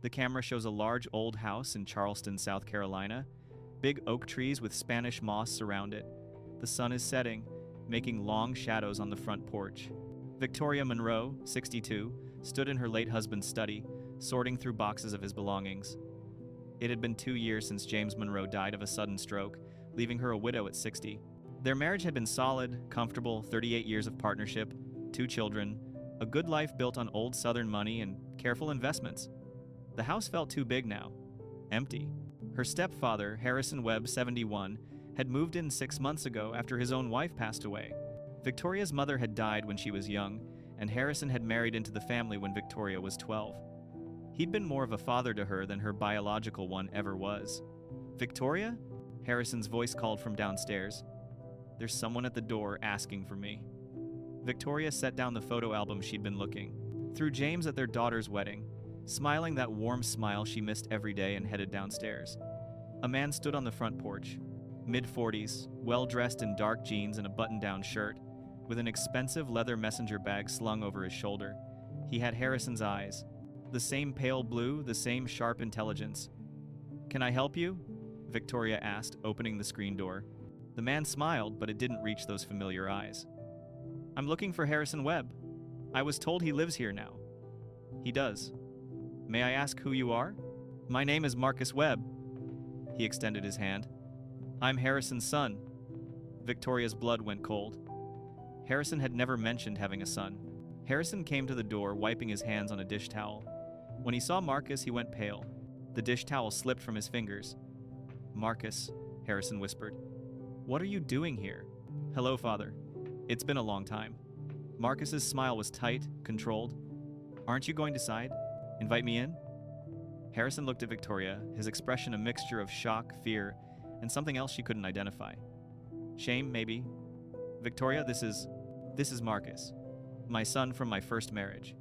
The camera shows a large old house in Charleston, South Carolina. Big oak trees with Spanish moss surround it. The sun is setting, making long shadows on the front porch. Victoria Monroe, 62, stood in her late husband's study, sorting through boxes of his belongings. It had been 2 years since James Monroe died of a sudden stroke, leaving her a widow at 60. Their marriage had been solid, comfortable, 38 years of partnership, 2 children, a good life built on old Southern money and careful investments. The house felt too big now. Empty. Her stepfather, Harrison Webb, 71, had moved in 6 months ago after his own wife passed away. Victoria's mother had died when she was young, and Harrison had married into the family when Victoria was 12. He'd been more of a father to her than her biological one ever was. "Victoria?" Harrison's voice called from downstairs. "There's someone at the door asking for me." Victoria set down the photo album she'd been looking through James at their daughter's wedding, smiling that warm smile she missed every day, and headed downstairs. A man stood on the front porch, mid-40s, well-dressed in dark jeans and a button-down shirt, with an expensive leather messenger bag slung over his shoulder. He had Harrison's eyes. The same pale blue, the same sharp intelligence. "Can I help you?" Victoria asked, opening the screen door. The man smiled, but it didn't reach those familiar eyes. "I'm looking for Harrison Webb. I was told he lives here now." "He does. May I ask who you are?" "My name is Marcus Webb." He extended his hand. "I'm Harrison's son." Victoria's blood went cold. Harrison had never mentioned having a son. Harrison came to the door, wiping his hands on a dish towel. When he saw Marcus, he went pale. The dish towel slipped from his fingers. "Marcus," Harrison whispered. "What are you doing here?" "Hello, Father. It's been a long time." Marcus's smile was tight, controlled. "Aren't you going to side? Invite me in?" Harrison looked at Victoria, his expression a mixture of shock, fear, and something else she couldn't identify. "Shame, maybe." "Victoria, this is Marcus. My son from my first marriage."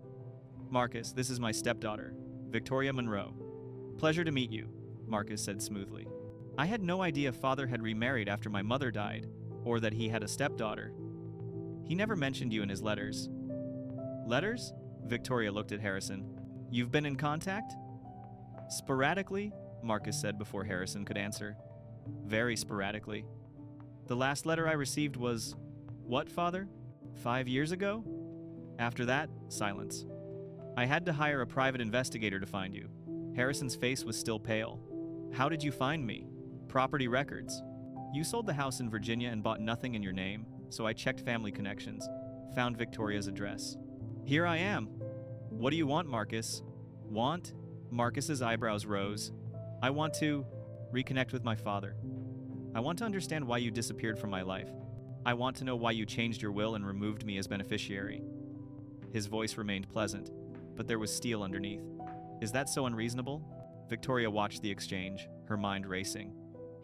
"Marcus, this is my stepdaughter, Victoria Monroe." "Pleasure to meet you," Marcus said smoothly. "I had no idea Father had remarried after my mother died, or that he had a stepdaughter. He never mentioned you in his letters." "Letters?" Victoria looked at Harrison. "You've been in contact?" "Sporadically," Marcus said before Harrison could answer. "Very sporadically. The last letter I received was..." "What, Father? 5 years ago?" After that, silence. "I had to hire a private investigator to find you." Harrison's face was still pale. "How did you find me?" "Property records. You sold the house in Virginia and bought nothing in your name, so I checked family connections, found Victoria's address. Here I am." "What do you want, Marcus?" "Want?" Marcus's eyebrows rose. "I want to reconnect with my father. I want to understand why you disappeared from my life. I want to know why you changed your will and removed me as beneficiary." His voice remained pleasant, but there was steel underneath. "Is that so unreasonable?" Victoria watched the exchange, her mind racing.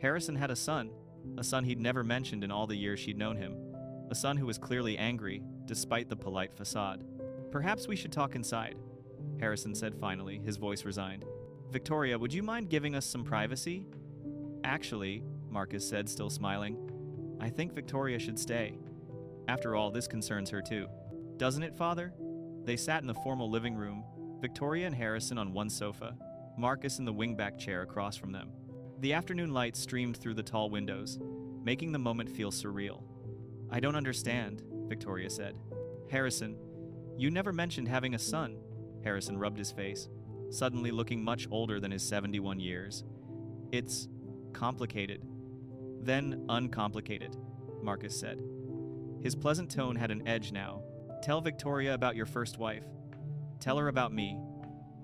Harrison had a son he'd never mentioned in all the years she'd known him, a son who was clearly angry, despite the polite facade. "Perhaps we should talk inside," Harrison said finally, his voice resigned. "Victoria, would you mind giving us some privacy?" "Actually," Marcus said, still smiling, "I think Victoria should stay. After all, this concerns her too." "Doesn't it, Father?" They sat in the formal living room, Victoria and Harrison on one sofa, Marcus in the wingback chair across from them. The afternoon light streamed through the tall windows, making the moment feel surreal. "I don't understand," Victoria said. "Harrison, you never mentioned having a son." Harrison rubbed his face, suddenly looking much older than his 71 years. "It's complicated." "Then uncomplicated," Marcus said. His pleasant tone had an edge now. "Tell Victoria about your first wife. Tell her about me.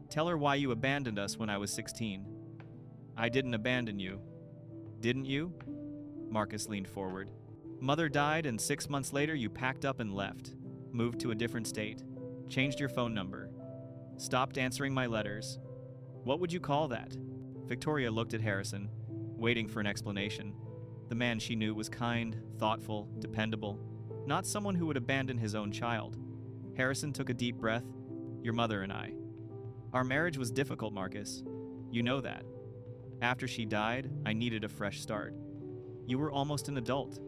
Tell her why you abandoned us when I was 16. "I didn't abandon you." "Didn't you?" Marcus leaned forward. "Mother died, and 6 months later you packed up and left. Moved to a different state. Changed your phone number. Stopped answering my letters. What would you call that?" Victoria looked at Harrison, waiting for an explanation. The man she knew was kind, thoughtful, dependable, not someone who would abandon his own child. Harrison took a deep breath. "Your mother and I. Our marriage was difficult, Marcus. You know that. After she died, I needed a fresh start. You were almost an adult.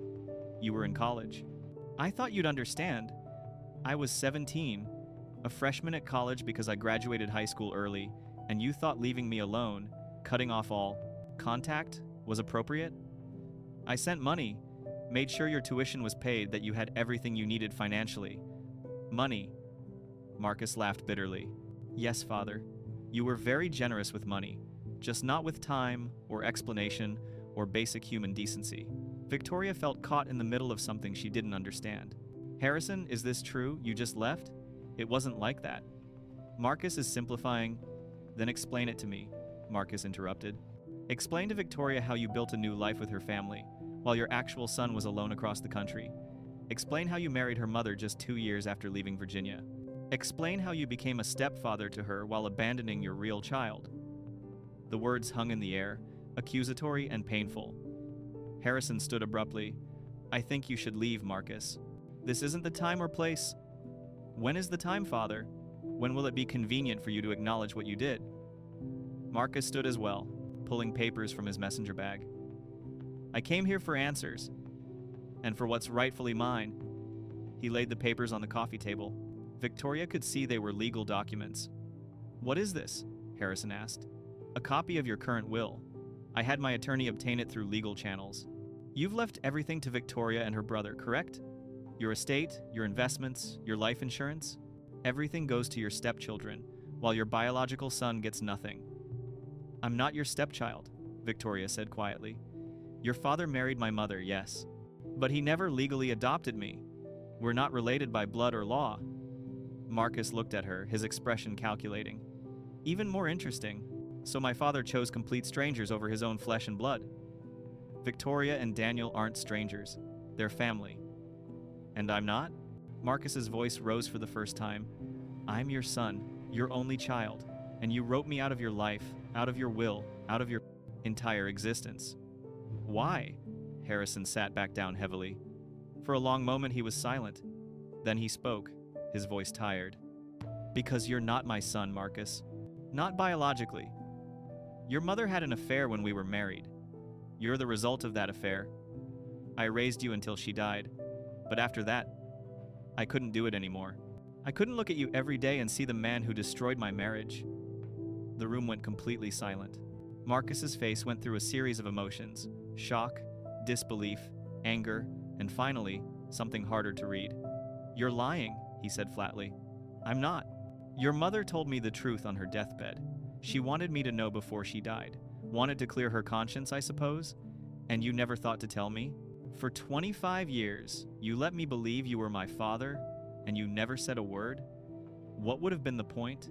You were in college. I thought you'd understand. I was 17, a freshman at college because I graduated high school early, And you thought leaving me alone, cutting off all contact, was appropriate? I sent money, made sure your tuition was paid, that you had everything you needed financially. Money. Marcus laughed bitterly. Yes, Father. You were very generous with money, just not with time, or explanation, or basic human decency. Victoria felt caught in the middle of something she didn't understand. Harrison, is this true? You just left? It wasn't like that. Marcus is simplifying. Then explain it to me, Marcus interrupted. Explain to Victoria how you built a new life with her family, while your actual son was alone across the country. Explain how you married her mother just 2 years after leaving Virginia. Explain how you became a stepfather to her while abandoning your real child. The words hung in the air, accusatory and painful. Harrison stood abruptly. I think you should leave, Marcus. This isn't the time or place. When is the time, Father? When will it be convenient for you to acknowledge what you did? Marcus stood as well, pulling papers from his messenger bag. I came here for answers, and for what's rightfully mine. He laid the papers on the coffee table. Victoria could see they were legal documents. What is this? Harrison asked. A copy of your current will. I had my attorney obtain it through legal channels. You've left everything to Victoria and her brother, correct? Your estate, your investments, your life insurance? Everything goes to your stepchildren, while your biological son gets nothing. I'm not your stepchild, Victoria said quietly. Your father married my mother, yes. But he never legally adopted me. We're not related by blood or law. Marcus looked at her, his expression calculating. Even more interesting. So my father chose complete strangers over his own flesh and blood. Victoria and Daniel aren't strangers. They're family. And I'm not? Marcus's voice rose for the first time. I'm your son, your only child, and you wrote me out of your life, out of your will, out of your entire existence. Why? Harrison sat back down heavily. For a long moment he was silent. Then he spoke, his voice tired. Because you're not my son, Marcus. Not biologically. Your mother had an affair when we were married. You're the result of that affair. I raised you until she died. But after that, I couldn't do it anymore. I couldn't look at you every day and see the man who destroyed my marriage. The room went completely silent. Marcus's face went through a series of emotions: shock, disbelief, anger, and finally, something harder to read. You're lying, he said flatly. I'm not. Your mother told me the truth on her deathbed. She wanted me to know before she died. Wanted to clear her conscience, I suppose? And you never thought to tell me? For 25 years, you let me believe you were my father, and you never said a word? What would have been the point?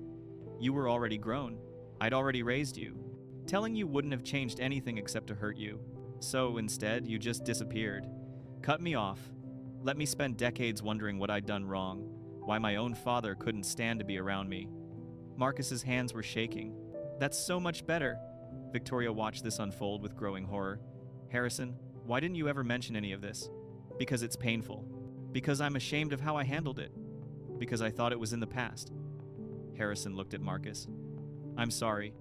You were already grown. I'd already raised you. Telling you wouldn't have changed anything except to hurt you. So instead, you just disappeared. Cut me off. Let me spend decades wondering what I'd done wrong, why my own father couldn't stand to be around me. Marcus's hands were shaking. That's so much better. Victoria watched this unfold with growing horror. Harrison, why didn't you ever mention any of this? Because it's painful. Because I'm ashamed of how I handled it. Because I thought it was in the past. Harrison looked at Marcus. I'm sorry.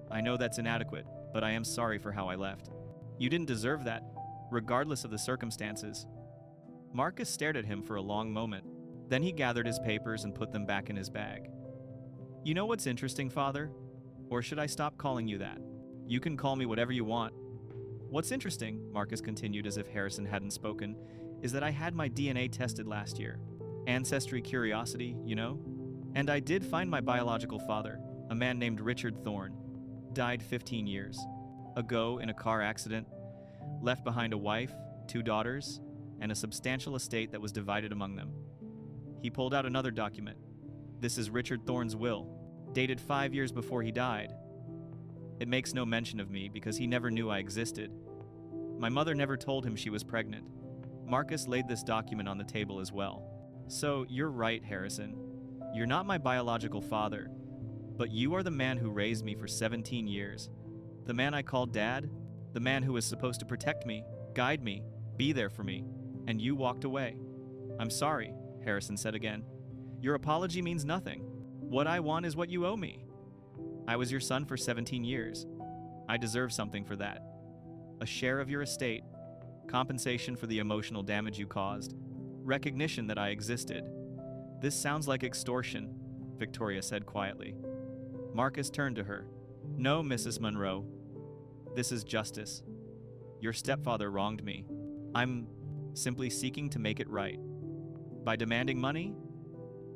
I know that's inadequate, but I am sorry for how I left. You didn't deserve that, regardless of the circumstances. Marcus stared at him for a long moment. Then he gathered his papers and put them back in his bag. You know what's interesting, Father? Or should I stop calling you that? You can call me whatever you want. What's interesting, Marcus continued as if Harrison hadn't spoken, is that I had my DNA tested last year. Ancestry curiosity, you know? And I did find my biological father, a man named Richard Thorne. Died 15 years ago in a car accident. Left behind a wife, 2 daughters, and a substantial estate that was divided among them. He pulled out another document. This is Richard Thorne's will, dated 5 years before he died. It makes no mention of me because he never knew I existed. My mother never told him she was pregnant. Marcus laid this document on the table as well. So, you're right, Harrison. You're not my biological father, but you are the man who raised me for 17 years. The man I called Dad, the man who was supposed to protect me, guide me, be there for me, and you walked away. I'm sorry, Harrison said again. Your apology means nothing. What I want is what you owe me. I was your son for 17 years. I deserve something for that. A share of your estate, compensation for the emotional damage you caused, recognition that I existed. This sounds like extortion, Victoria said quietly. Marcus turned to her. "No, Mrs. Monroe. This is justice. Your stepfather wronged me. I'm simply seeking to make it right. By demanding money,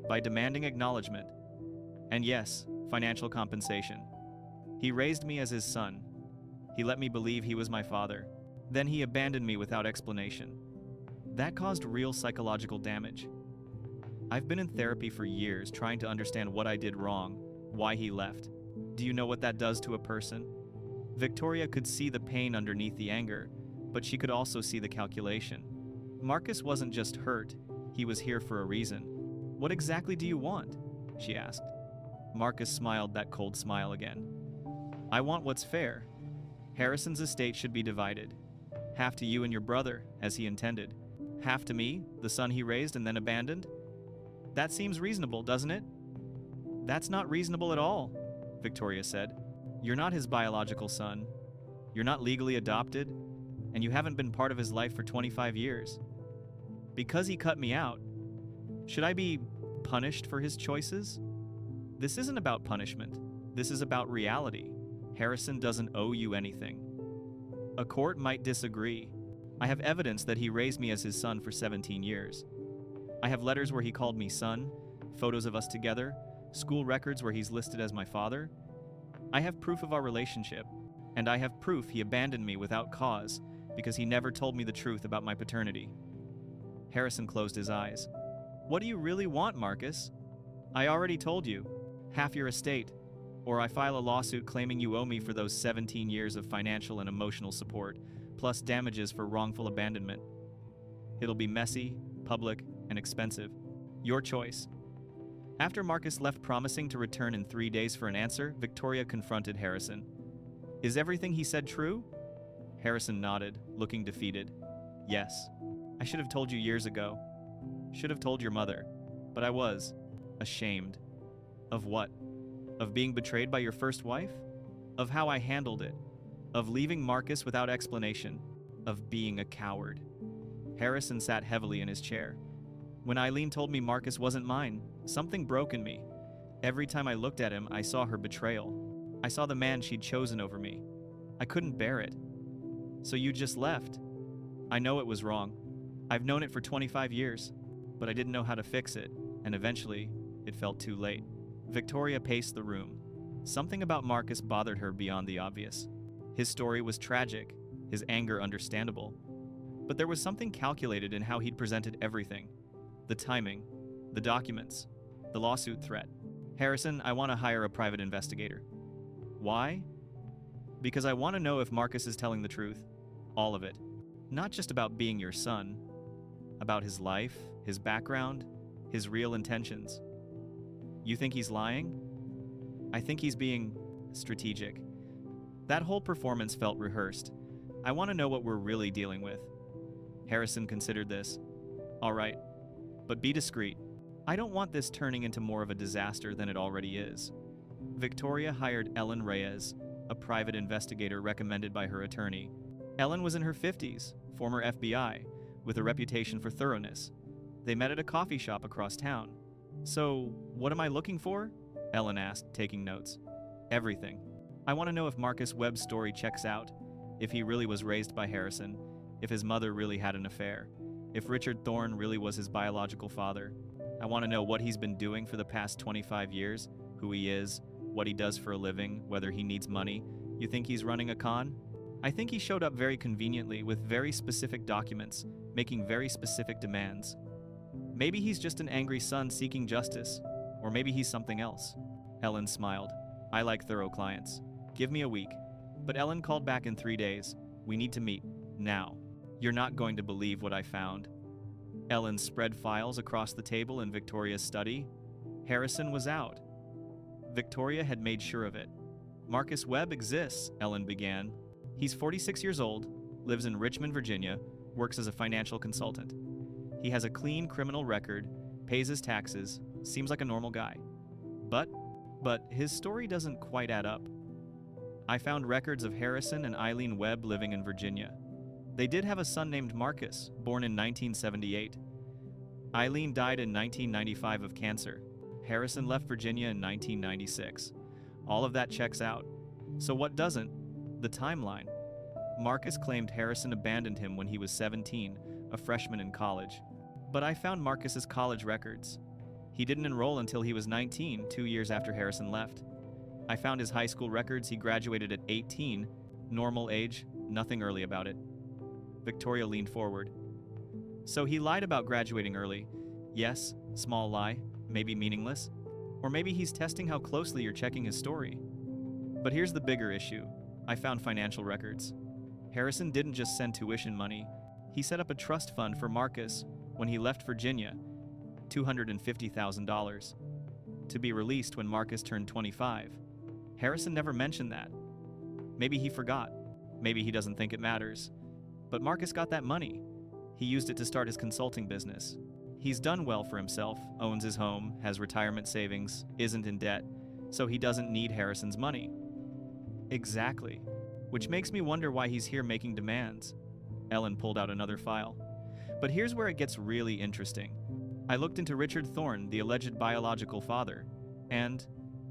by demanding acknowledgement, and yes, financial compensation. He raised me as his son. He let me believe he was my father. Then he abandoned me without explanation. That caused real psychological damage. I've been in therapy for years trying to understand what I did wrong, why he left. Do you know what that does to a person?" Victoria could see the pain underneath the anger, but she could also see the calculation. Marcus wasn't just hurt, he was here for a reason. "What exactly do you want?" she asked. Marcus smiled that cold smile again. "I want what's fair. Harrison's estate should be divided. Half to you and your brother, as he intended. Half to me, the son he raised and then abandoned. That seems reasonable, doesn't it?" "That's not reasonable at all," Victoria said. "You're not his biological son. You're not legally adopted, and you haven't been part of his life for 25 years. Because he cut me out, should I be punished for his choices? This isn't about punishment. This is about reality. Harrison doesn't owe you anything. A court might disagree. I have evidence that he raised me as his son for 17 years. I have letters where he called me son, photos of us together, school records where he's listed as my father. I have proof of our relationship, and I have proof he abandoned me without cause because he never told me the truth about my paternity." Harrison closed his eyes. "What do you really want, Marcus?" "I already told you. Half your estate, or I file a lawsuit claiming you owe me for those 17 years of financial and emotional support, plus damages for wrongful abandonment. It'll be messy, public, and expensive. Your choice." After Marcus left promising to return in 3 days for an answer, Victoria confronted Harrison. "Is everything he said true?" Harrison nodded, looking defeated. "Yes. I should have told you years ago. Should have told your mother. But I was ashamed." "Of what? Of being betrayed by your first wife? Of how I handled it? Of leaving Marcus without explanation? Of being a coward?" Harrison sat heavily in his chair. "When Eileen told me Marcus wasn't mine, something broke in me. Every time I looked at him, I saw her betrayal. I saw the man she'd chosen over me. I couldn't bear it. So you just left. I know it was wrong. I've known it for 25 years, but I didn't know how to fix it, and eventually, it felt too late." Victoria paced the room. Something about Marcus bothered her beyond the obvious. His story was tragic, his anger understandable. But there was something calculated in how he'd presented everything. The timing, the documents, the lawsuit threat. "Harrison, I want to hire a private investigator." "Why?" "Because I want to know if Marcus is telling the truth. All of it. Not just about being your son. About his life, his background, his real intentions." "You think he's lying?" "I think he's being strategic. That whole performance felt rehearsed. I want to know what we're really dealing with." Harrison considered this. "All right, but be discreet. I don't want this turning into more of a disaster than it already is." Victoria hired Ellen Reyes, a private investigator recommended by her attorney. Ellen was in her 50s, former FBI, with a reputation for thoroughness. They met at a coffee shop across town. "So, what am I looking for?" Ellen asked, taking notes. "Everything. I want to know if Marcus Webb's story checks out, if he really was raised by Harrison, if his mother really had an affair, if Richard Thorne really was his biological father. I want to know what he's been doing for the past 25 years, who he is, what he does for a living, whether he needs money. You think he's running a con?" "I think he showed up very conveniently with very specific documents, making very specific demands. Maybe he's just an angry son seeking justice, or maybe he's something else." Ellen smiled. "I like thorough clients. Give me a week." But Ellen called back in 3 days. "We need to meet. Now. You're not going to believe what I found." Ellen spread files across the table in Victoria's study. Harrison was out. Victoria had made sure of it. "Marcus Webb exists," Ellen began. "He's 46 years old, lives in Richmond, Virginia, works as a financial consultant. He has a clean criminal record, pays his taxes, seems like a normal guy. But his story doesn't quite add up. I found records of Harrison and Eileen Webb living in Virginia. They did have a son named Marcus, born in 1978. Eileen died in 1995 of cancer. Harrison left Virginia in 1996. All of that checks out. So what doesn't? The timeline. Marcus claimed Harrison abandoned him when he was 17, a freshman in college. But I found Marcus's college records. He didn't enroll until he was 19, 2 years after Harrison left. I found his high school records. He graduated at 18, normal age, nothing early about it. Victoria leaned forward. So he lied about graduating early. Yes, small lie, maybe meaningless. Or maybe he's testing how closely you're checking his story. But here's the bigger issue. I found financial records. Harrison didn't just send tuition money. He set up a trust fund for Marcus when he left Virginia, $250,000, to be released when Marcus turned 25. Harrison never mentioned that. Maybe he forgot. Maybe he doesn't think it matters. But Marcus got that money. He used it to start his consulting business. He's done well for himself, owns his home, has retirement savings, isn't in debt, so he doesn't need Harrison's money. Exactly. Which makes me wonder why he's here making demands. Ellen pulled out another file. But here's where it gets really interesting. I looked into Richard Thorne, the alleged biological father, and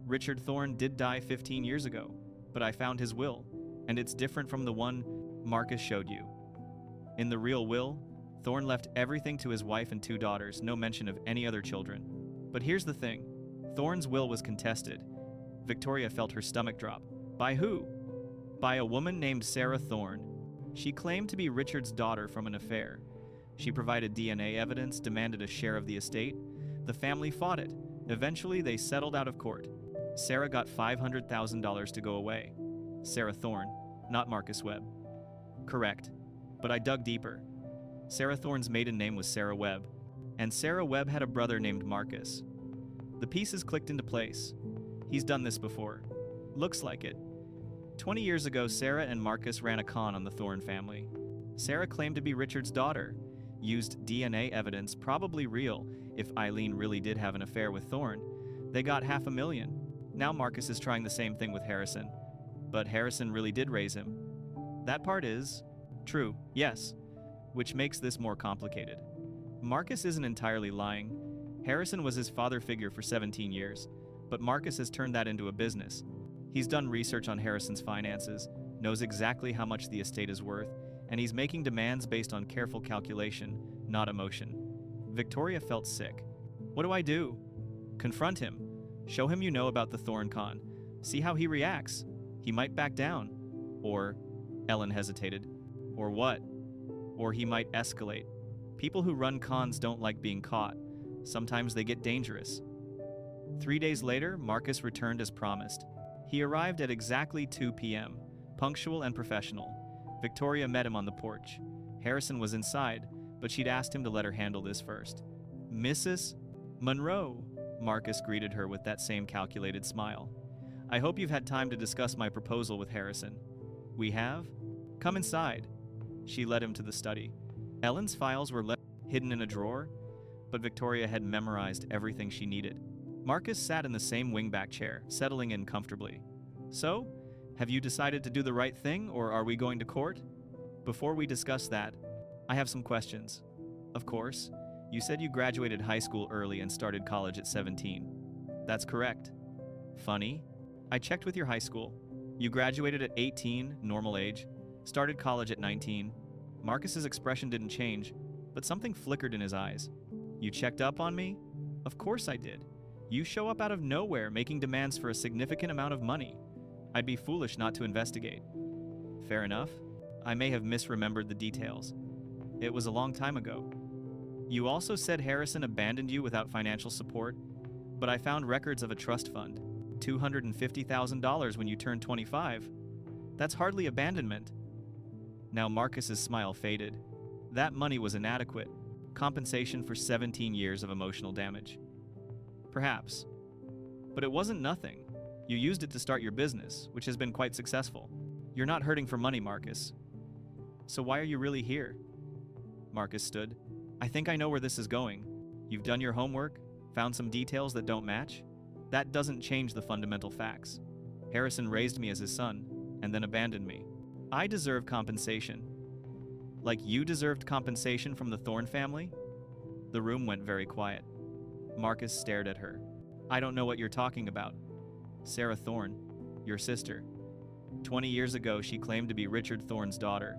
Richard Thorne did die 15 years ago, but I found his will, and it's different from the one Marcus showed you. In the real will, Thorne left everything to his wife and 2 daughters, no mention of any other children. But here's the thing. Thorne's will was contested. Victoria felt her stomach drop. By who? By a woman named Sarah Thorne. She claimed to be Richard's daughter from an affair. She provided DNA evidence, demanded a share of the estate. The family fought it. Eventually, they settled out of court. Sarah got $500,000 to go away. Sarah Thorne, not Marcus Webb. Correct. But I dug deeper. Sarah Thorne's maiden name was Sarah Webb, and Sarah Webb had a brother named Marcus. The pieces clicked into place. He's done this before. Looks like it. 20 years ago, Sarah and Marcus ran a con on the Thorne family. Sarah claimed to be Richard's daughter, used DNA evidence, probably real, if Eileen really did have an affair with Thorne. They got $500,000. Now Marcus is trying the same thing with Harrison. But Harrison really did raise him. That part is true, yes, which makes this more complicated. Marcus isn't entirely lying. Harrison was his father figure for 17 years, but Marcus has turned that into a business. He's done research on Harrison's finances, knows exactly how much the estate is worth, and he's making demands based on careful calculation, not emotion. Victoria felt sick. What do I do? Confront him. Show him you know about the Thorne con. See how he reacts. He might back down. Or, Ellen hesitated. Or what? Or he might escalate. People who run cons don't like being caught. Sometimes they get dangerous. 3 days later, Marcus returned as promised. He arrived at exactly 2 p.m., punctual and professional. Victoria met him on the porch. Harrison was inside, but she'd asked him to let her handle this first. Mrs. Monroe, Marcus greeted her with that same calculated smile. I hope you've had time to discuss my proposal with Harrison. We have? Come inside. She led him to the study. Ellen's files were left hidden in a drawer, but Victoria had memorized everything she needed. Marcus sat in the same wingback chair, settling in comfortably. So, have you decided to do the right thing, or are we going to court? Before we discuss that, I have some questions. Of course, you said you graduated high school early and started college at 17. That's correct. Funny. I checked with your high school. You graduated at 18, normal age, started college at 19. Marcus's expression didn't change, but something flickered in his eyes. You checked up on me? Of course I did. You show up out of nowhere making demands for a significant amount of money. I'd be foolish not to investigate. Fair enough. I may have misremembered the details. It was a long time ago. You also said Harrison abandoned you without financial support, but I found records of a trust fund. $250,000 when you turned 25. That's hardly abandonment. Now Marcus's smile faded. That money was inadequate. Compensation for 17 years of emotional damage. Perhaps. But it wasn't nothing. You used it to start your business, which has been quite successful. You're not hurting for money, Marcus. So why are you really here? Marcus stood. I think I know where this is going. You've done your homework, found some details that don't match. That doesn't change the fundamental facts. Harrison raised me as his son, and then abandoned me. I deserve compensation. Like you deserved compensation from the Thorne family? The room went very quiet. Marcus stared at her. I don't know what you're talking about. Sarah Thorne. Your sister. 20 years ago, she claimed to be Richard Thorne's daughter.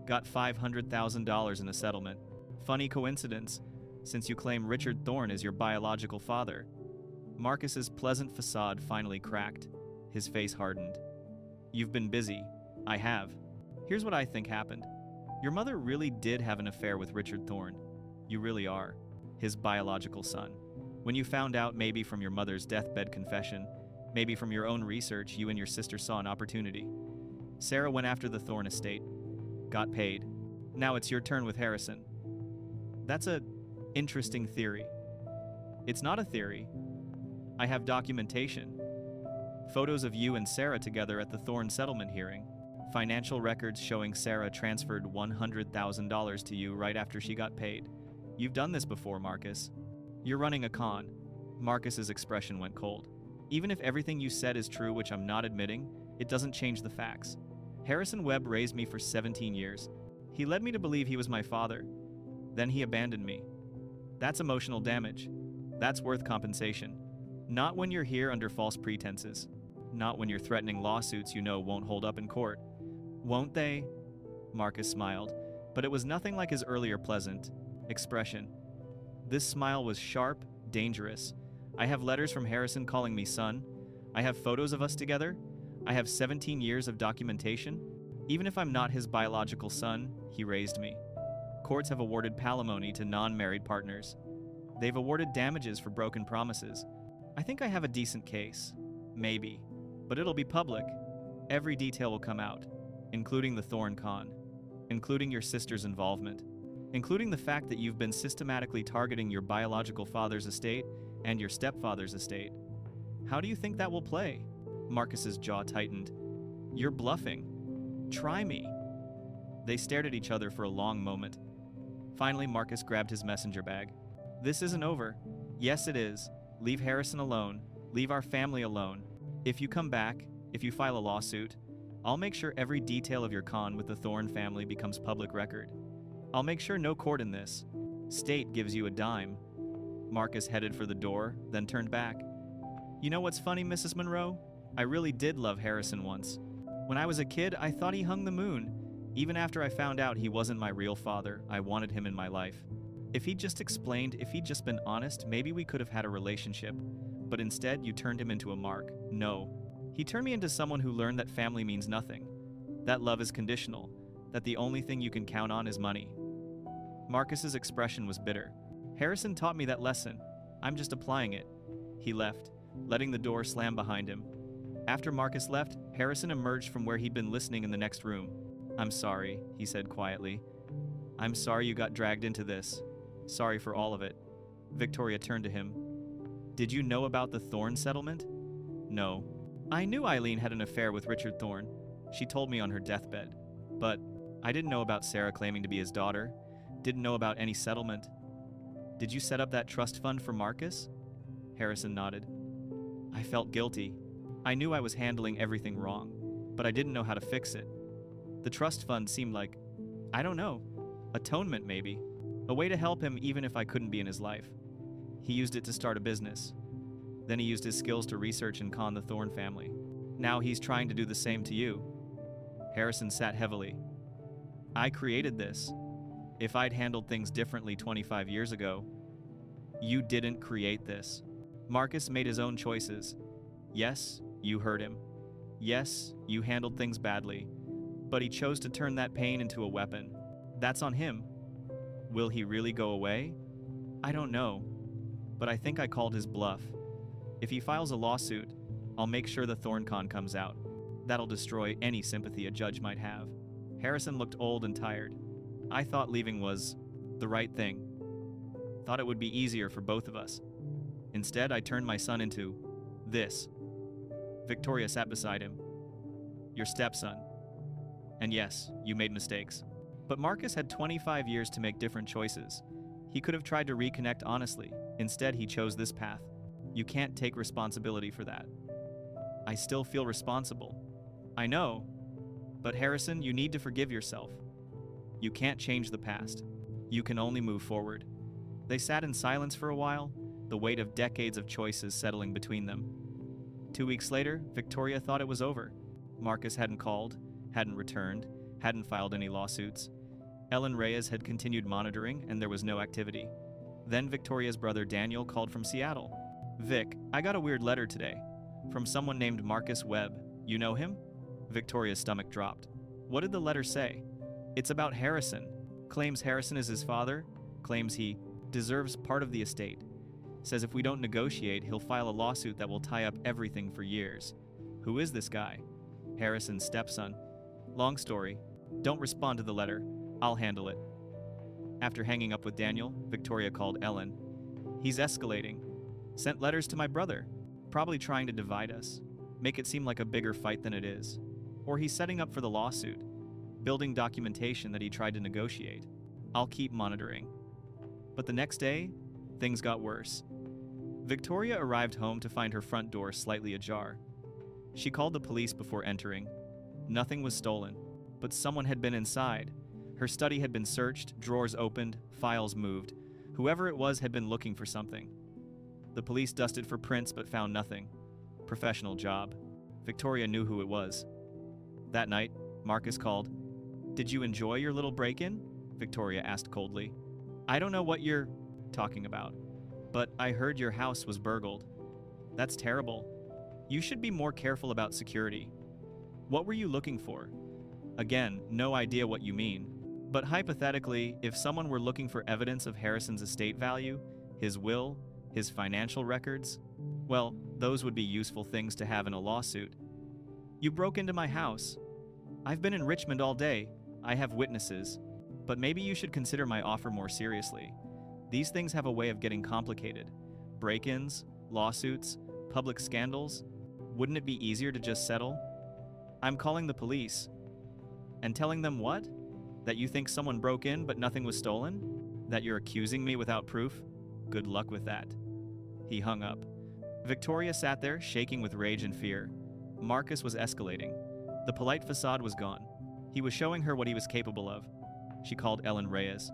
Got $500,000 in a settlement. Funny coincidence, since you claim Richard Thorne is your biological father. Marcus's pleasant facade finally cracked. His face hardened. You've been busy. I have. Here's what I think happened. Your mother really did have an affair with Richard Thorne. You really are his biological son. When you found out, maybe from your mother's deathbed confession, maybe from your own research, you and your sister saw an opportunity. Sarah went after the Thorne estate. Got paid. Now it's your turn with Harrison. That's a interesting theory. It's not a theory. I have documentation. Photos of you and Sarah together at the Thorne settlement hearing. Financial records showing Sarah transferred $100,000 to you right after she got paid. You've done this before, Marcus. You're running a con. Marcus's expression went cold. Even if everything you said is true, which I'm not admitting, it doesn't change the facts. Harrison Webb raised me for 17 years. He led me to believe he was my father. Then he abandoned me. That's emotional damage. That's worth compensation. Not when you're here under false pretenses. Not when you're threatening lawsuits you know won't hold up in court. Won't they? Marcus smiled, but it was nothing like his earlier pleasant expression. This smile was sharp, dangerous. I have letters from Harrison calling me son. I have photos of us together. I have 17 years of documentation. Even if I'm not his biological son, he raised me. Courts have awarded palimony to non-married partners. They've awarded damages for broken promises. I think I have a decent case. Maybe. But it'll be public. Every detail will come out, including the Thorne con, including your sister's involvement, including the fact that you've been systematically targeting your biological father's estate and your stepfather's estate. How do you think that will play? Marcus's jaw tightened. You're bluffing. Try me. They stared at each other for a long moment. Finally, Marcus grabbed his messenger bag. This isn't over. Yes, it is. Leave Harrison alone. Leave our family alone. If you come back, if you file a lawsuit, I'll make sure every detail of your con with the Thorne family becomes public record. I'll make sure no court in this state gives you a dime. Marcus headed for the door, then turned back. You know what's funny, Mrs. Monroe? I really did love Harrison once. When I was a kid, I thought he hung the moon. Even after I found out he wasn't my real father, I wanted him in my life. If he'd just explained, if he'd just been honest, maybe we could have had a relationship. But instead, you turned him into a mark. No. He turned me into someone who learned that family means nothing. That love is conditional. That the only thing you can count on is money. Marcus's expression was bitter. Harrison taught me that lesson. I'm just applying it. He left, letting the door slam behind him. After Marcus left, Harrison emerged from where he'd been listening in the next room. I'm sorry, he said quietly. I'm sorry you got dragged into this. Sorry for all of it. Victoria turned to him. Did you know about the Thorne settlement? No. I knew Eileen had an affair with Richard Thorne. She told me on her deathbed. But I didn't know about Sarah claiming to be his daughter. Didn't know about any settlement. Did you set up that trust fund for Marcus? Harrison nodded. I felt guilty. I knew I was handling everything wrong, but I didn't know how to fix it. The trust fund seemed like, I don't know, atonement maybe. A way to help him even if I couldn't be in his life. He used it to start a business. Then he used his skills to research and con the Thorne family. Now he's trying to do the same to you. Harrison sat heavily. I created this. If I'd handled things differently 25 years ago, you didn't create this. Marcus made his own choices. Yes, you hurt him. Yes, you handled things badly. But he chose to turn that pain into a weapon. That's on him. Will he really go away? I don't know. But I think I called his bluff. If he files a lawsuit, I'll make sure the Thorne con comes out. That'll destroy any sympathy a judge might have. Harrison looked old and tired. I thought leaving was the right thing. Thought it would be easier for both of us. Instead, I turned my son into this. Victoria sat beside him. Your stepson. And yes, you made mistakes. But Marcus had 25 years to make different choices. He could have tried to reconnect honestly. Instead, he chose this path. You can't take responsibility for that. I still feel responsible. I know. But Harrison, you need to forgive yourself. You can't change the past. You can only move forward. They sat in silence for a while, the weight of decades of choices settling between them. 2 weeks later, Victoria thought it was over. Marcus hadn't called, hadn't returned, hadn't filed any lawsuits. Ellen Reyes had continued monitoring, and there was no activity. Then Victoria's brother Daniel called from Seattle. "Vic, I got a weird letter today. From someone named Marcus Webb. You know him?" Victoria's stomach dropped. "What did the letter say?" "It's about Harrison. Claims Harrison is his father. Claims he deserves part of the estate. Says if we don't negotiate, he'll file a lawsuit that will tie up everything for years." "Who is this guy?" "Harrison's stepson." "Long story. Don't respond to the letter. I'll handle it." After hanging up with Daniel, Victoria called Ellen. "He's escalating. Sent letters to my brother. Probably trying to divide us. Make it seem like a bigger fight than it is. Or he's setting up for the lawsuit. Building documentation that he tried to negotiate. I'll keep monitoring." But the next day, things got worse. Victoria arrived home to find her front door slightly ajar. She called the police before entering. Nothing was stolen, but someone had been inside. Her study had been searched, drawers opened, files moved. Whoever it was had been looking for something. The police dusted for prints but found nothing. Professional job. Victoria knew who it was. That night, Marcus called. "Did you enjoy your little break-in?" Victoria asked coldly. "I don't know what you're talking about, but I heard your house was burgled." "That's terrible. You should be more careful about security." "What were you looking for?" "Again, no idea what you mean. But hypothetically, if someone were looking for evidence of Harrison's estate value, his will, his financial records, well, those would be useful things to have in a lawsuit." "You broke into my house." "I've been in Richmond all day. I have witnesses. But maybe you should consider my offer more seriously. These things have a way of getting complicated. Break-ins, lawsuits, public scandals. Wouldn't it be easier to just settle?" "I'm calling the police." "And telling them what? That you think someone broke in but nothing was stolen? That you're accusing me without proof? Good luck with that." He hung up. Victoria sat there, shaking with rage and fear. Marcus was escalating. The polite facade was gone. He was showing her what he was capable of. She called Ellen Reyes.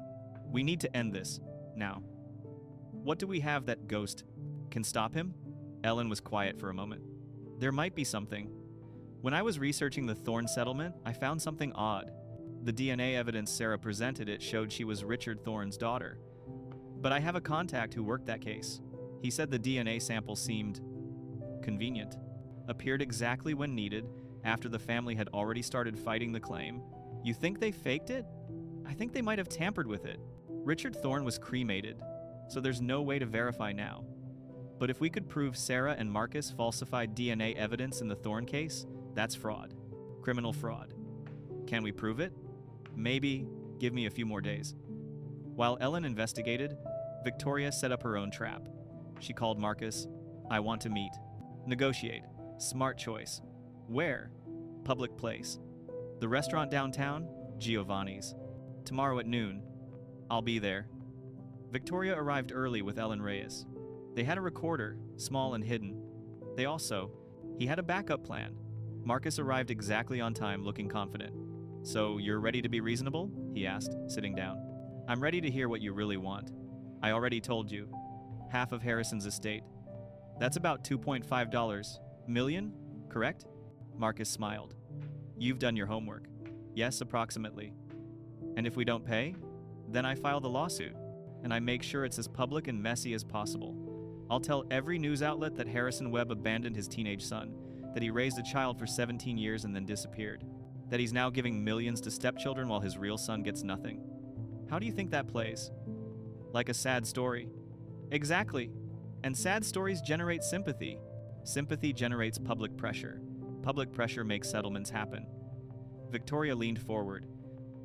"We need to end this. Now." "What do we have that ghost can stop him?" Ellen was quiet for a moment. "There might be something. When I was researching the Thorne settlement, I found something odd. The DNA evidence Sarah presented it showed she was Richard Thorne's daughter. But I have a contact who worked that case. He said the DNA sample seemed convenient. Appeared exactly when needed, after the family had already started fighting the claim. You think they faked it? I think they might have tampered with it. Richard Thorne was cremated, so there's no way to verify now. But if we could prove Sarah and Marcus falsified DNA evidence in the Thorne case, that's fraud. Criminal fraud. Can we prove it? Maybe. Give me a few more days." While Ellen investigated, Victoria set up her own trap. She called Marcus. "I want to meet. Negotiate. Smart choice. Where? Public place. The restaurant downtown? Giovanni's. Tomorrow at noon. I'll be there." Victoria arrived early with Ellen Reyes. They had a recorder, small and hidden. He had a backup plan. Marcus arrived exactly on time, looking confident. "So you're ready to be reasonable?" he asked, sitting down. "I'm ready to hear what you really want. I already told you. Half of Harrison's estate. That's about $2.5 million, correct?" Marcus smiled. "You've done your homework." "Yes, approximately." "And if we don't pay? Then I file the lawsuit, and I make sure it's as public and messy as possible. I'll tell every news outlet that Harrison Webb abandoned his teenage son, that he raised a child for 17 years and then disappeared, that he's now giving millions to stepchildren while his real son gets nothing. How do you think that plays? Like a sad story." "Exactly. And sad stories generate sympathy. Sympathy generates public pressure. Public pressure makes settlements happen." Victoria leaned forward.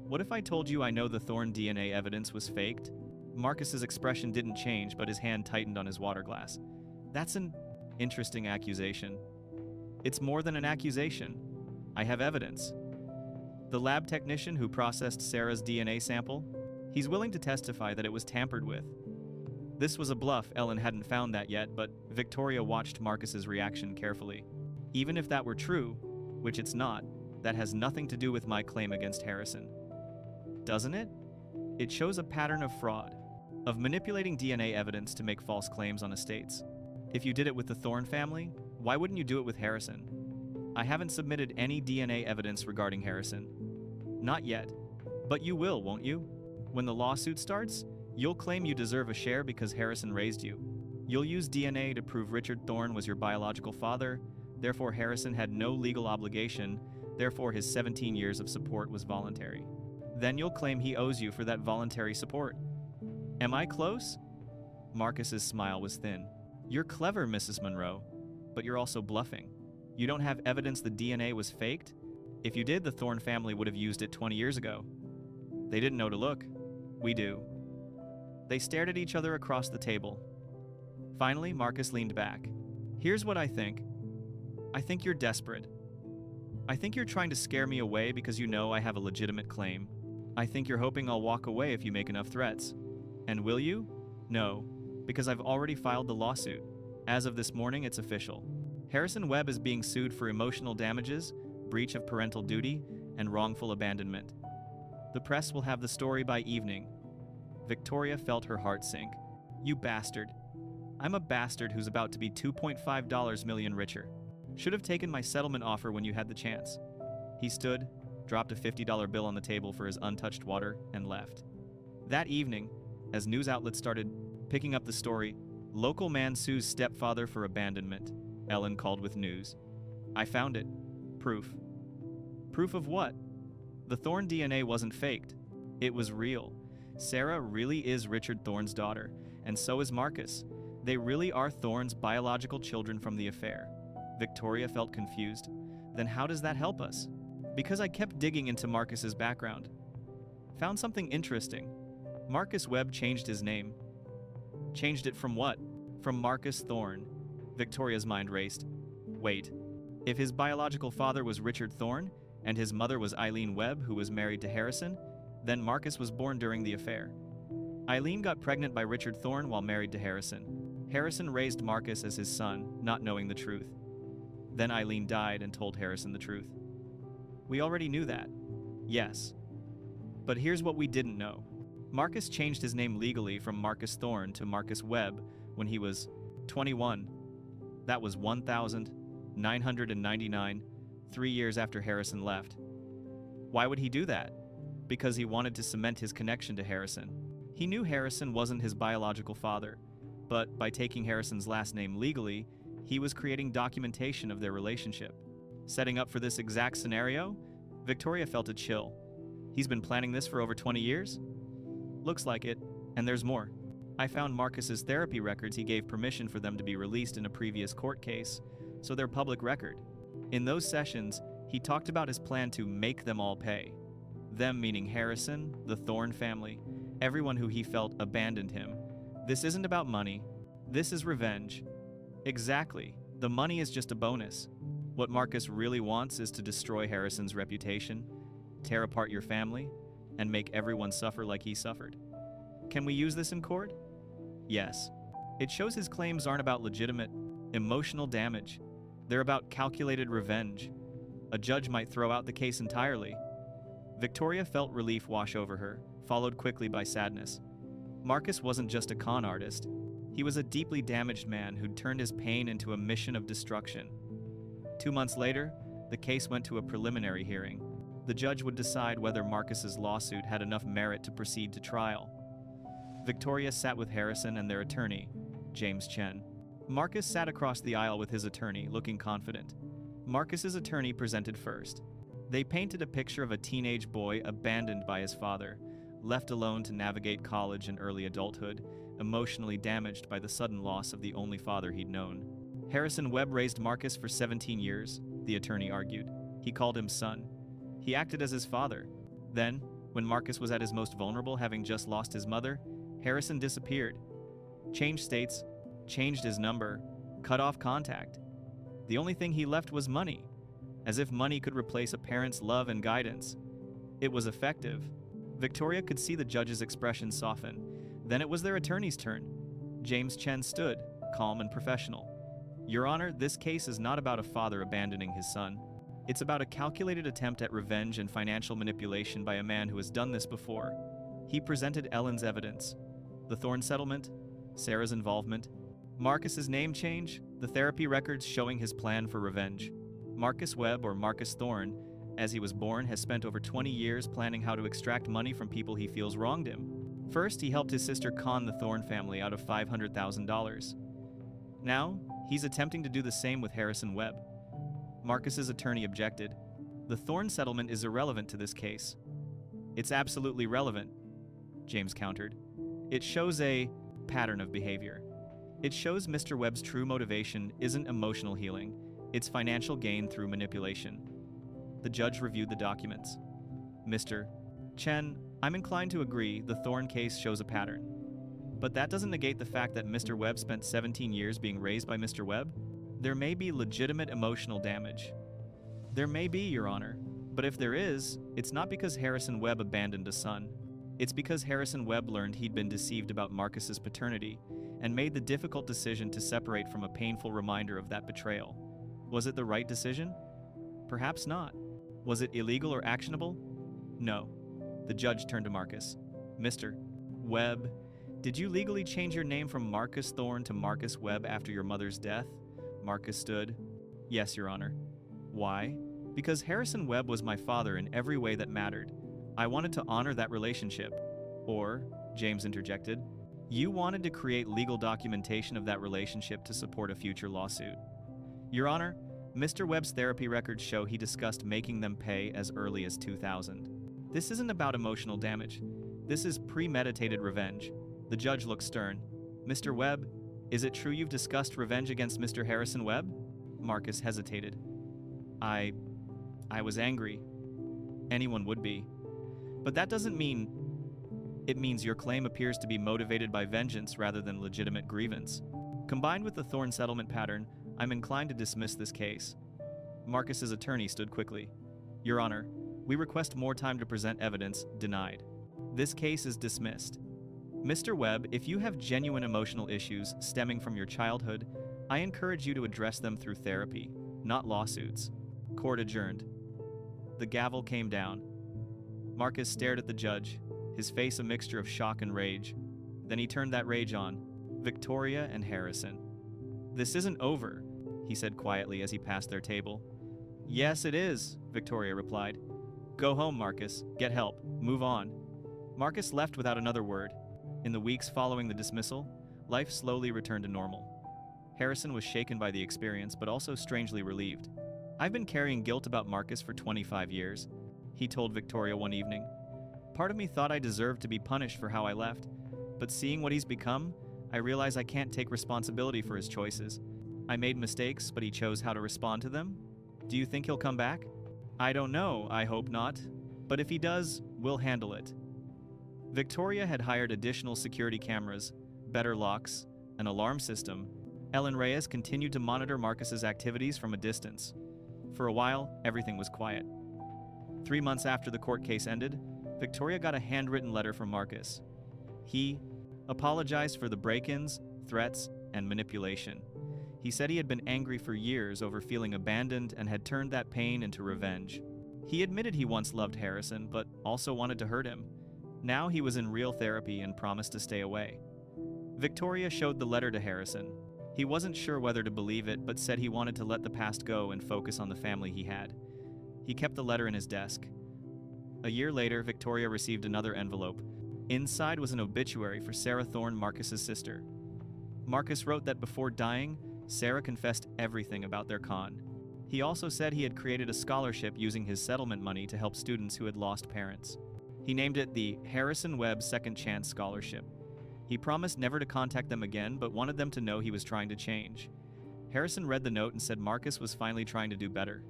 "What if I told you I know the Thorne DNA evidence was faked?" Marcus's expression didn't change, but his hand tightened on his water glass. "That's an interesting accusation." "It's more than an accusation. I have evidence. The lab technician who processed Sarah's DNA sample, he's willing to testify that it was tampered with." This was a bluff. Ellen hadn't found that yet, but Victoria watched Marcus's reaction carefully. "Even if that were true, which it's not, that has nothing to do with my claim against Harrison." "Doesn't it? It shows a pattern of fraud, of manipulating DNA evidence to make false claims on estates. If you did it with the Thorne family, Why wouldn't you do it with Harrison? I haven't submitted any DNA evidence regarding Harrison. Not yet. But you will, won't you? When the lawsuit starts, you'll claim you deserve a share because Harrison raised you. You'll use DNA to prove Richard Thorne was your biological father, therefore Harrison had no legal obligation, therefore his 17 years of support was voluntary. Then you'll claim he owes you for that voluntary support. Am I close? Marcus's smile was thin. You're clever, Mrs. Monroe, but you're also bluffing. You don't have evidence the DNA was faked? If you did, the Thorne family would have used it 20 years ago. They didn't know to look. We do. They stared at each other across the table. Finally, Marcus leaned back. Here's what I think. I think you're desperate. I think you're trying to scare me away because you know I have a legitimate claim. I think you're hoping I'll walk away if you make enough threats. And will you? No, because I've already filed the lawsuit. As of this morning, it's official. Harrison Webb is being sued for emotional damages, breach of parental duty, and wrongful abandonment. The press will have the story by evening. Victoria felt her heart sink. You bastard. I'm a bastard who's about to be $2.5 million richer. Should have taken my settlement offer when you had the chance. He stood, dropped a $50 bill on the table for his untouched water, and left. That evening, as news outlets started picking up the story, local man sues stepfather for abandonment. Ellen called with news. I found it. Proof. Proof of what? The Thorne DNA wasn't faked. It was real. Sarah really is Richard Thorne's daughter, and so is Marcus. They really are Thorne's biological children from the affair. Victoria felt confused. Then how does that help us? Because I kept digging into Marcus's background. Found something interesting. Marcus Webb changed his name. Changed it from what? From Marcus Thorne. Victoria's mind raced. Wait. If his biological father was Richard Thorne, and his mother was Eileen Webb, who was married to Harrison, then Marcus was born during the affair. Eileen got pregnant by Richard Thorne while married to Harrison. Harrison raised Marcus as his son, not knowing the truth. Then Eileen died and told Harrison the truth. We already knew that. Yes. But here's what we didn't know. Marcus changed his name legally from Marcus Thorne to Marcus Webb when he was 21. That was 1,999, 3 years after Harrison left. Why would he do that? Because he wanted to cement his connection to Harrison. He knew Harrison wasn't his biological father, but by taking Harrison's last name legally, he was creating documentation of their relationship. Setting up for this exact scenario, Victoria felt a chill. He's been planning this for over 20 years? Looks like it, and there's more. I found Marcus's therapy records. He gave permission for them to be released in a previous court case, so they're public record. In those sessions, he talked about his plan to make them all pay. Them meaning Harrison, the Thorne family, everyone who he felt abandoned him. This isn't about money. This is revenge. Exactly. The money is just a bonus. What Marcus really wants is to destroy Harrison's reputation, tear apart your family, and make everyone suffer like he suffered. Can we use this in court? Yes. It shows his claims aren't about legitimate, emotional damage. They're about calculated revenge. A judge might throw out the case entirely. Victoria felt relief wash over her, followed quickly by sadness. Marcus wasn't just a con artist. He was a deeply damaged man who'd turned his pain into a mission of destruction. 2 months later, the case went to a preliminary hearing. The judge would decide whether Marcus's lawsuit had enough merit to proceed to trial. Victoria sat with Harrison and their attorney, James Chen. Marcus sat across the aisle with his attorney, looking confident. Marcus's attorney presented first. They painted a picture of a teenage boy abandoned by his father, left alone to navigate college and early adulthood, emotionally damaged by the sudden loss of the only father he'd known. Harrison Webb raised Marcus for 17 years, the attorney argued. He called him son. He acted as his father. Then, when Marcus was at his most vulnerable, having just lost his mother, Harrison disappeared. Changed states, changed his number, cut off contact. The only thing he left was money, as if money could replace a parent's love and guidance. It was effective. Victoria could see the judge's expression soften. Then it was their attorney's turn. James Chen stood, calm and professional. Your Honor, this case is not about a father abandoning his son. It's about a calculated attempt at revenge and financial manipulation by a man who has done this before. He presented Ellen's evidence. The Thorne settlement, Sarah's involvement, Marcus's name change, The therapy records showing his plan for revenge. Marcus Webb, or Marcus Thorne, as he was born, has spent over 20 years planning how to extract money from people he feels wronged him. First, he helped his sister con the Thorne family out of $500,000. Now, he's attempting to do the same with Harrison Webb. Marcus's attorney objected. The Thorne settlement is irrelevant to this case. It's absolutely relevant, James countered. It shows a pattern of behavior. It shows Mr. Webb's true motivation isn't emotional healing, it's financial gain through manipulation. The judge reviewed the documents. Mr. Chen, I'm inclined to agree the Thorne case shows a pattern. But that doesn't negate the fact that Mr. Webb spent 17 years being raised by Mr. Webb. There may be legitimate emotional damage. There may be, Your Honor. But if there is, it's not because Harrison Webb abandoned a son. It's because Harrison Webb learned he'd been deceived about Marcus's paternity and made the difficult decision to separate from a painful reminder of that betrayal. Was it the right decision? Perhaps not. Was it illegal or actionable? No. The judge turned to Marcus. Mr. Webb, did you legally change your name from Marcus Thorne to Marcus Webb after your mother's death? Marcus stood. Yes, Your Honor. Why? Because Harrison Webb was my father in every way that mattered. I wanted to honor that relationship. Or, James interjected, you wanted to create legal documentation of that relationship to support a future lawsuit. Your Honor, Mr. Webb's therapy records show he discussed making them pay as early as 2000. This isn't about emotional damage. This is premeditated revenge. The judge looked stern. Mr. Webb, is it true you've discussed revenge against Mr. Harrison Webb? Marcus hesitated. I was angry. Anyone would be. But that doesn't mean... It means your claim appears to be motivated by vengeance rather than legitimate grievance. Combined with the Thorne settlement pattern, I'm inclined to dismiss this case. Marcus's attorney stood quickly. Your Honor, we request more time to present evidence. Denied. This case is dismissed. Mr. Webb, if you have genuine emotional issues stemming from your childhood, I encourage you to address them through therapy, not lawsuits. Court adjourned. The gavel came down. Marcus stared at the judge, his face a mixture of shock and rage. Then he turned that rage on. Victoria and Harrison. This isn't over, he said quietly as he passed their table. Yes, it is, Victoria replied. Go home, Marcus. Get help. Move on. Marcus left without another word. In the weeks following the dismissal, life slowly returned to normal. Harrison was shaken by the experience, but also strangely relieved. I've been carrying guilt about Marcus for 25 years, he told Victoria one evening. Part of me thought I deserved to be punished for how I left, but seeing what he's become, I realize I can't take responsibility for his choices. I made mistakes, but he chose how to respond to them. Do you think he'll come back? I don't know, I hope not. But if he does, we'll handle it. Victoria had hired additional security cameras, better locks, an alarm system. Ellen Reyes continued to monitor Marcus's activities from a distance. For a while, everything was quiet. 3 months after the court case ended, Victoria got a handwritten letter from Marcus. He apologized for the break-ins, threats, and manipulation. He said he had been angry for years over feeling abandoned and had turned that pain into revenge. He admitted he once loved Harrison, but also wanted to hurt him. Now he was in real therapy and promised to stay away. Victoria showed the letter to Harrison. He wasn't sure whether to believe it, but said he wanted to let the past go and focus on the family he had. He kept the letter in his desk. A year later, Victoria received another envelope. Inside was an obituary for Sarah Thorne, Marcus's sister. Marcus wrote that before dying, Sarah confessed everything about their con. He also said he had created a scholarship using his settlement money to help students who had lost parents. He named it the Harrison Webb Second Chance Scholarship. He promised never to contact them again, but wanted them to know he was trying to change. Harrison read the note and said Marcus was finally trying to do better.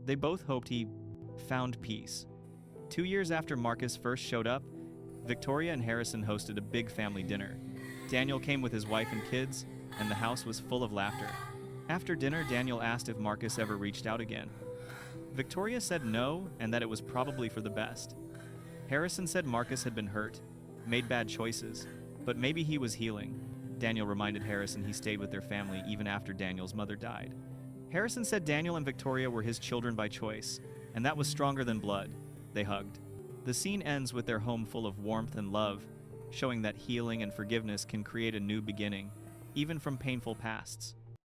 They both hoped he found peace. 2 years after Marcus first showed up, Victoria and Harrison hosted a big family dinner. Daniel came with his wife and kids, and the house was full of laughter. After dinner, Daniel asked if Marcus ever reached out again. Victoria said no, and that it was probably for the best. Harrison said Marcus had been hurt, made bad choices, but maybe he was healing. Daniel reminded Harrison he stayed with their family even after Daniel's mother died. Harrison said Daniel and Victoria were his children by choice, and that was stronger than blood. They hugged. The scene ends with their home full of warmth and love, showing that healing and forgiveness can create a new beginning, even from painful pasts.